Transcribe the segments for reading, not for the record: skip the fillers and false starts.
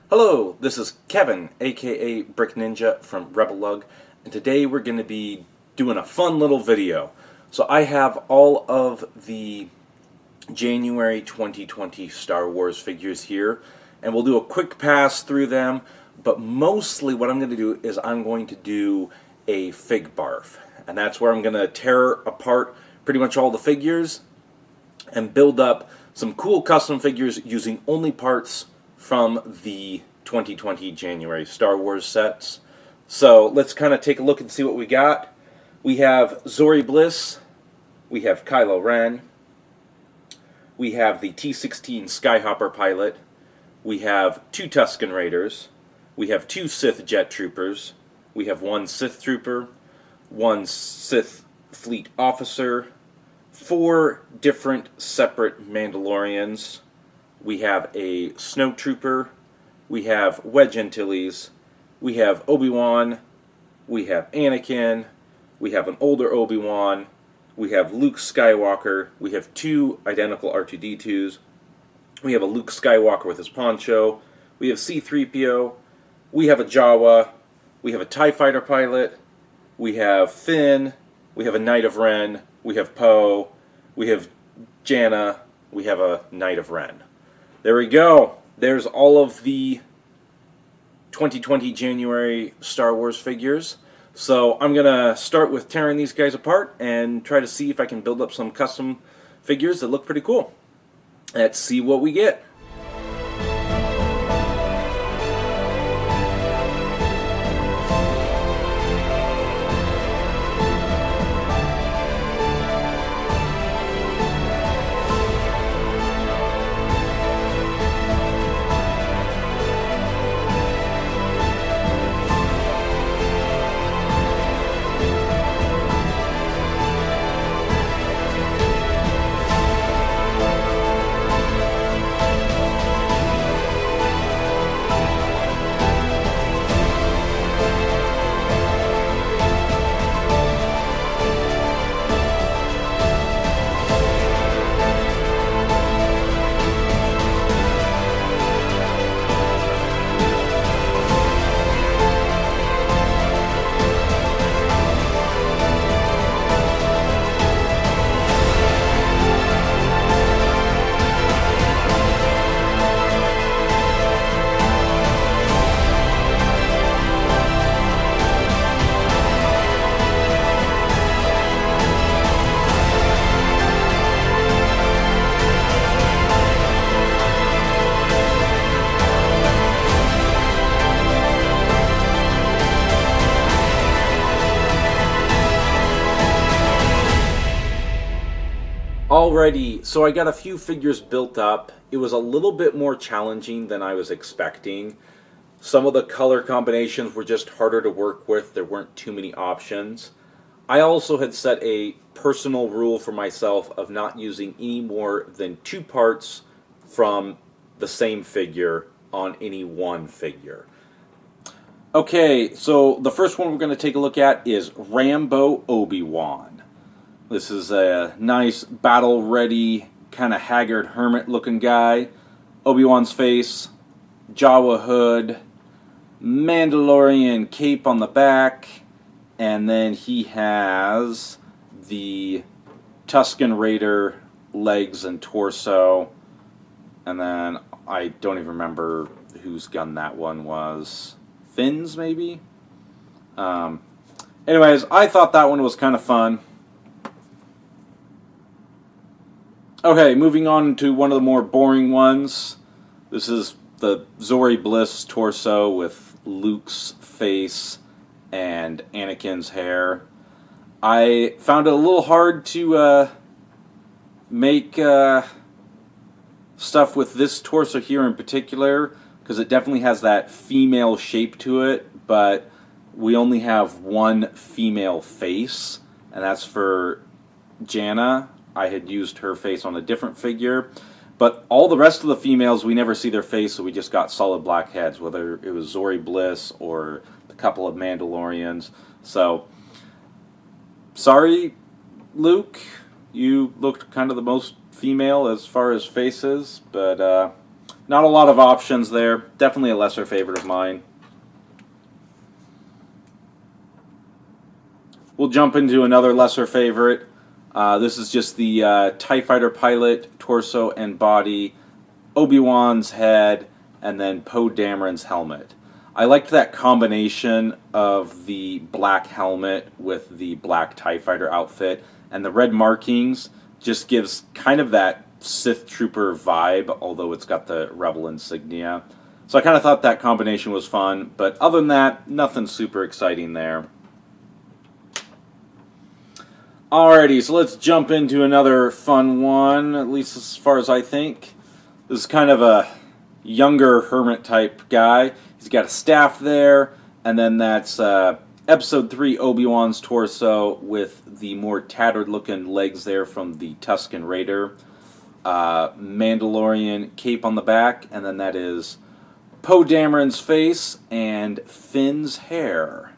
Hello, this is Kevin, aka Brick Ninja from Rebel Lug, and today we're going to be doing a fun little video. So I have all of the January 2020 Star Wars figures here, and we'll do a quick pass through them, but mostly what I'm going to do is I'm going to do a fig barf, and that's where I'm going to tear apart pretty much all the figures and build up some cool custom figures using only parts from the 2020 January Star Wars sets. So let's kind of take a look and see what we got. We have Zori Bliss, we have Kylo Ren, we have the T-16 Skyhopper pilot, we have 2 Tusken Raiders, we have 2 Sith Jet Troopers, we have 1 Sith Trooper, 1 Sith Fleet Officer, 4 different separate Mandalorians. We have a Snow Trooper, we have Wedge Antilles, we have Obi-Wan, we have Anakin, we have an older Obi-Wan, we have Luke Skywalker, we have 2 identical R2-D2s, we have a Luke Skywalker with his poncho, we have C-3PO, we have a Jawa, we have a TIE Fighter pilot, we have Finn, we have a Knight of Ren, we have Poe, we have Janna, we have a Knight of Ren. There we go. There's all of the 2020 January Star Wars figures. So I'm going to start with tearing these guys apart and try to see if I can build up some custom figures that look pretty cool. Let's see what we get. Alrighty, so I got a few figures built up. It was a little bit more challenging than I was expecting. Some of the color combinations were just harder to work with. There weren't too many options. I also had set a personal rule for myself of not using any more than 2 parts from the same figure on any one figure. Okay, so the first one we're going to take a look at is Rambo Obi-Wan. This is a nice battle-ready, kind of haggard hermit-looking guy. Obi-Wan's face, Jawa hood, Mandalorian cape on the back, and then he has the Tusken Raider legs and torso. And then I don't even remember whose gun that one was. Finn's, maybe? Anyways, I thought that one was kind of fun. Okay, moving on to one of the more boring ones. This is the Zori Bliss torso with Luke's face and Anakin's hair. I found it a little hard to make stuff with this torso here in particular, because it definitely has that female shape to it, but we only have one female face, and that's for Janna. I had used her face on a different figure, but all the rest of the females, we never see their face, so we just got solid black heads, whether it was Zori Bliss or a couple of Mandalorians. So, sorry, Luke, you looked kind of the most female as far as faces, but Not a lot of options there. Definitely a lesser favorite of mine. We'll jump into another lesser favorite. This is just the TIE Fighter pilot, torso and body, Obi-Wan's head, and then Poe Dameron's helmet. I liked that combination of the black helmet with the black TIE Fighter outfit, and the red markings just gives kind of that Sith Trooper vibe, although it's got the Rebel insignia. So I kind of thought that combination was fun, but other than that, nothing super exciting there. Alrighty, so let's jump into another fun one, at least as far as I think. This is kind of a younger hermit type guy. He's got a staff there, and then that's Episode 3 Obi-Wan's torso with the more tattered looking legs there from the Tusken Raider. Mandalorian cape on the back, and then that is Poe Dameron's face and Finn's hair.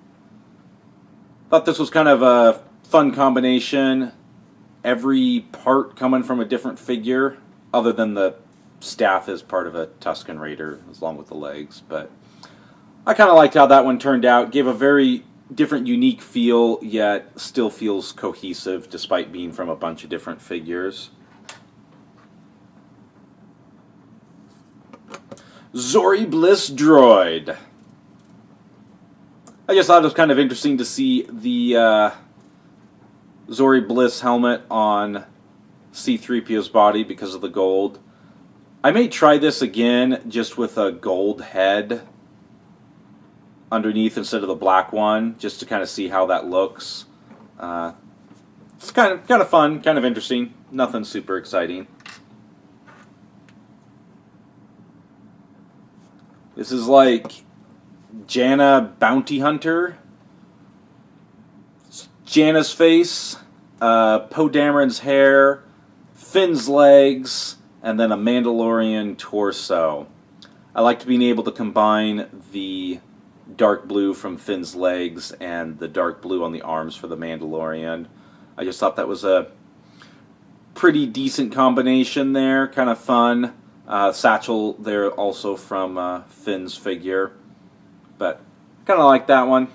Thought this was kind of a fun combination. Every part coming from a different figure, other than the staff is part of a Tusken Raider, along with the legs. But I kind of liked how that one turned out. Gave a very different, unique feel, yet still feels cohesive, despite being from a bunch of different figures. Zori Bliss droid. I just thought it was kind of interesting to see the Zori Bliss helmet on C-3PO's body because of the gold. I may try this again just with a gold head underneath instead of the black one, just to kind of see how that looks. It's kind of fun, kind of interesting. Nothing super exciting. This is like Janna Bounty Hunter. Janna's face, Poe Dameron's hair, Finn's legs, and then a Mandalorian torso. I liked being able to combine the dark blue from Finn's legs and the dark blue on the arms for the Mandalorian. I just thought that was a pretty decent combination there, kind of fun. Satchel there also from Finn's figure, but kind of like that one.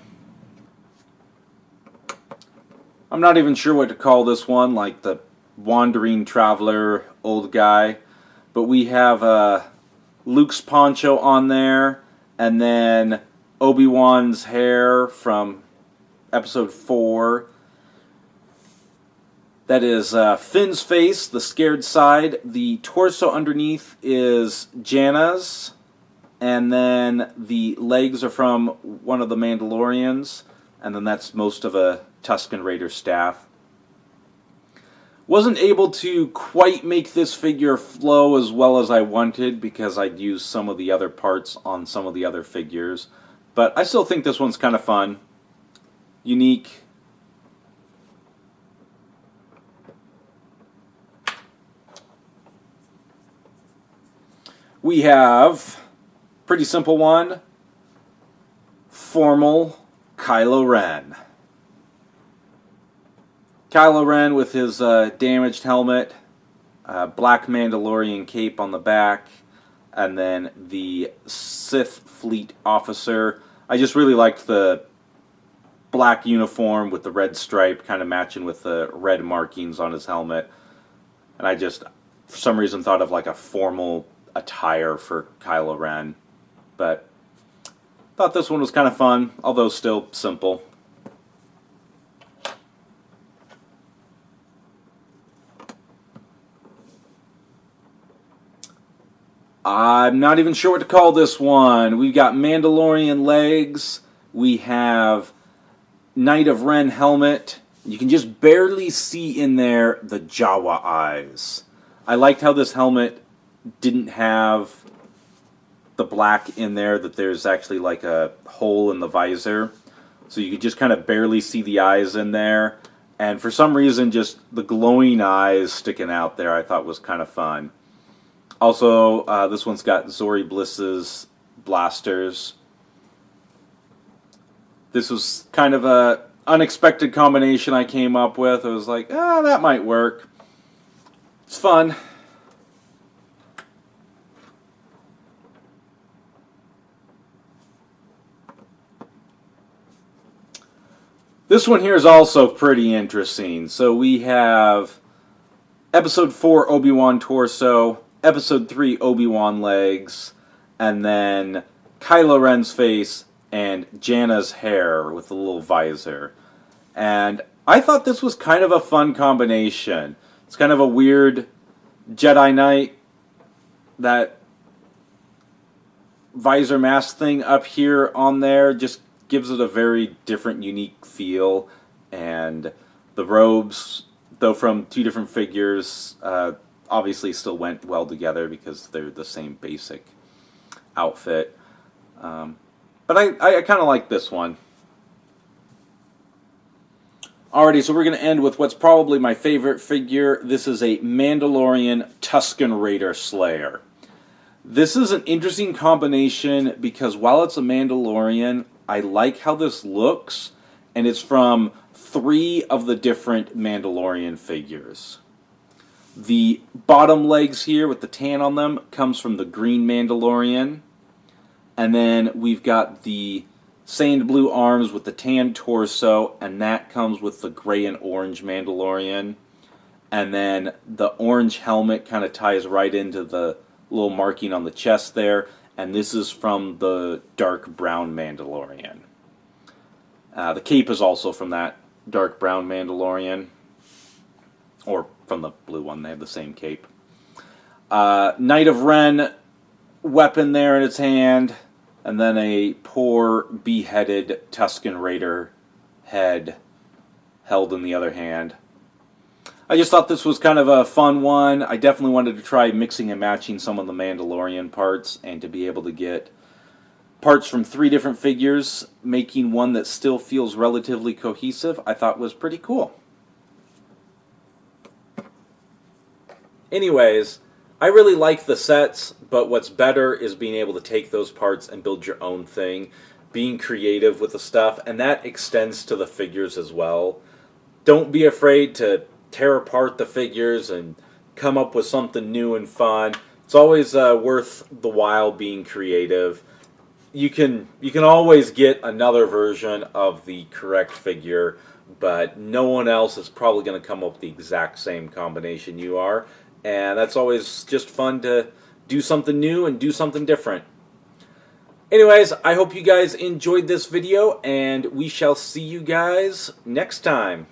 I'm not even sure what to call this one, like the wandering traveler old guy. But we have Luke's poncho on there, and then Obi-Wan's hair from Episode 4. That is Finn's face, the scared side. The torso underneath is Janna's, and then the legs are from one of the Mandalorians, and then that's most of a Tusken Raider staff. Wasn't able to quite make this figure flow as well as I wanted because I'd used some of the other parts on some of the other figures. But I still think this one's kind of fun. Unique. We have, pretty simple one, formal Kylo Ren. Kylo Ren with his damaged helmet, black Mandalorian cape on the back, and then the Sith fleet officer. I just really liked the black uniform with the red stripe kind of matching with the red markings on his helmet. And I just, for some reason, thought of like a formal attire for Kylo Ren. But thought this one was kind of fun, although still simple. I'm not even sure what to call this one. We've got Mandalorian legs. We have Knight of Ren helmet. You can just barely see in there the Jawa eyes. I liked how this helmet didn't have the black in there, that there's actually like a hole in the visor. So you could just kind of barely see the eyes in there. And for some reason, just the glowing eyes sticking out there I thought was kind of fun. Also, this one's got Zori Bliss's blasters. This was kind of a unexpected combination I came up with. I was like, that might work. It's fun. This one here is also pretty interesting. So we have Episode 4 Obi-Wan torso, Episode 3 Obi-Wan legs, and then Kylo Ren's face and Janna's hair with a little visor. And I thought this was kind of a fun combination. It's kind of a weird Jedi Knight, that visor mask thing up here on there just gives it a very different, unique feel. And the robes, though from two different figures, obviously still went well together because they're the same basic outfit. But I kind of like this one. Alrighty, so we're going to end with what's probably my favorite figure. This is a Mandalorian Tusken Raider Slayer. This is an interesting combination because while it's a Mandalorian, I like how this looks, and it's from 3 of the different Mandalorian figures. The bottom legs here with the tan on them comes from the green Mandalorian, and then we've got the sand blue arms with the tan torso, and that comes with the gray and orange Mandalorian. And then the orange helmet kind of ties right into the little marking on the chest there, and this is from the dark brown Mandalorian. The cape is also from that dark brown Mandalorian, or from the blue one. They have the same cape. Knight of Ren weapon there in its hand, and then a poor beheaded Tusken Raider head held in the other hand. I just thought this was kind of a fun one. I definitely wanted to try mixing and matching some of the Mandalorian parts, and to be able to get parts from 3 different figures, making one that still feels relatively cohesive, I thought was pretty cool. Anyways, I really like the sets, but what's better is being able to take those parts and build your own thing, being creative with the stuff, and that extends to the figures as well. Don't be afraid to tear apart the figures and come up with something new and fun. It's always worth the while being creative. You can always get another version of the correct figure, but no one else is probably going to come up with the exact same combination you are. And that's always just fun to do something new and do something different. Anyways, I hope you guys enjoyed this video, and we shall see you guys next time.